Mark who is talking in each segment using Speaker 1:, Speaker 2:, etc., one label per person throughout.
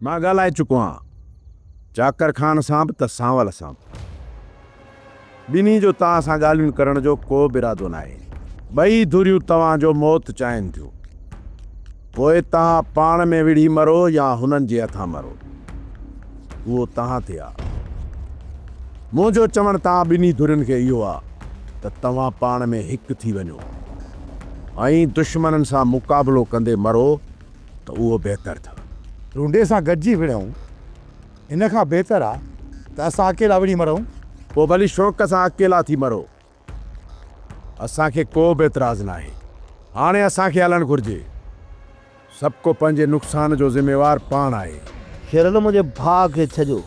Speaker 1: मां ॻाल्हाए चुको आहियां चाकर खान सां बि त सांवल सां बि। ॿिन्ही जो तव्हां सां ॻाल्हियूं करण जो को बि इरादो न आहे। ॿई धुरियूं तव्हांजो मौत चाहिनि थियूं। पोइ तव्हां पाण में विढ़ी मरो या हुननि जे हथां मरो, उहो तव्हां ते आहे। मुंहिंजो चवणु तव्हां ॿिन्ही धुरियुनि खे इहो आहे त तव्हां पाण में हिकु थी वञो ऐं दुश्मननि सां मुक़ाबिलो कंदे मरो त उहो बहितर अथव।
Speaker 2: रूंडे सां गॾिजी विढ़ूं इन खां बहितर आहे त असां अकेला विढ़ी मरूं।
Speaker 1: पोइ भली शौक़ सां अकेला थी मरो, असांखे को बि एतिराज़ न आहे। हाणे असांखे हलणु घुरिजे। सभु को पंहिंजे नुक़सान जो ज़िम्मेवार पाण आहे।
Speaker 3: शेरल मुंहिंजे भाउ खे छॾियो,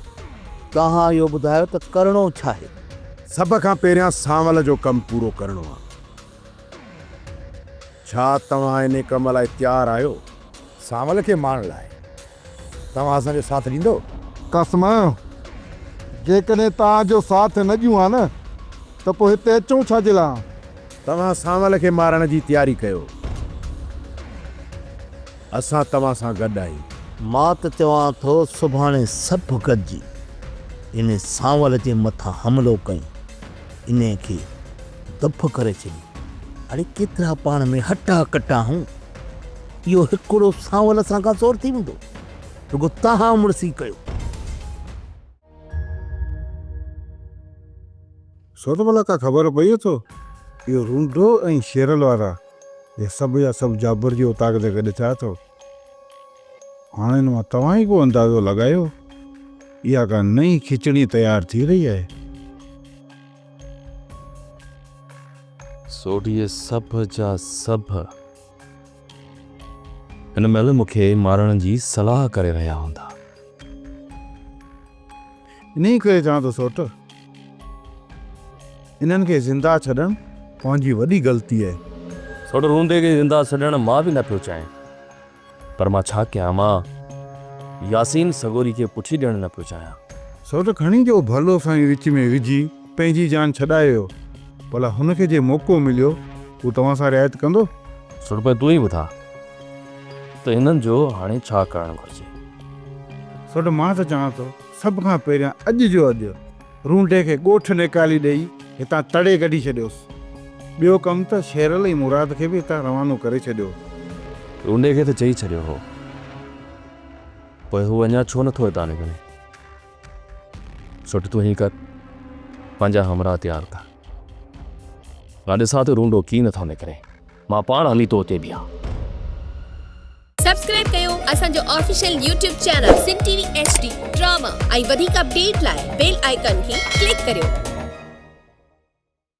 Speaker 3: तव्हां इहो ॿुधायो त करिणो छा आहे?
Speaker 1: सभ खां पहिरियां सांवल जो कमु पूरो करिणो आहे। छा तव्हां इन कम लाइ तयारु आहियो?
Speaker 2: सांवल खे मारण लाइ तव्हां असांजो साथ ॾींदो?
Speaker 4: कसम, जेकॾहिं तव्हांजो साथ न ॾियूं हा न त पोइ हिते अचूं छाजे लाइ?
Speaker 1: तव्हां सांवल खे मारण जी तयारी कयो, असां तव्हां सां गॾु आहियूं।
Speaker 3: मां त चवां थो सुभाणे सभु गॾिजी इन सांवल जे मथां हमिलो कयूं, इन खे दफ़ करे छॾियूं। अरे केतिरा पाण में हटा कटा हूं, इहो हिकिड़ो सांवल सां खां ज़ोर थी वेंदो। रुगो तव्हां मुड़सी कयो।
Speaker 4: सो त भला का ख़बर पई थो इहो रूंडो ऐं शेरल वारा इहे सभु या सभु जाबर जी उताक ते गॾु थिया थो। हाणे मां तव्हां ई को अंदाज़ो लॻायो, इहा का नई खिचड़ी तयारु थी रही आहे।
Speaker 5: सोढीअ सभ जा सभ हिन महिल मूंखे मारण जी सलाह करे रहिया हूंदा।
Speaker 4: इन ई करे चवां थो सोट, इन्हनि खे ज़िंदा छॾणु पंहिंजी वॾी ग़लती आहे।
Speaker 5: सोट रूंदे खे ज़िंदा छॾणु मां बि न पियो चाहियां, पर मां छा कयां? मां यासीन सगोरी खे पुछी ॾियणु न पियो चाहियां।
Speaker 4: सोट खणी जो भलो साईं विच में विझी पंहिंजी जान छॾायो, भला हुनखे जे मौक़ो मिलियो हू तव्हां सां रिआयत कंदो?
Speaker 5: सोट पर तूं ई ॿुधा त हिननि जो हाणे छा करणु घुरिजे।
Speaker 4: सोट मां त चवां थो सभ खां पहिरियां अॼु जो अॼु रूंडे खे ॻोठ निकाली ॾेई हितां तड़े कढी छॾियोसि। ॿियो कमु त शेरल ऐं मुराद खे बि हितां रवानो करे छॾियो।
Speaker 5: रूंडे खे त चई छॾियो हो, पोइ हू अञा छो नथो हितां निकिरे? सोट तूं हीअं कर, पंहिंजा हमरा तयारु कर, मां ॾिसां त रूंडो कीअं नथो निकिरे। मां पाण हली तो उते बीहां।
Speaker 6: सब्सक्राइब कयो असांजो official YouTube channel Sindh TV HD drama ऐं वधीक अपडेट लाइ बेल आइकन खे क्लिक करियो।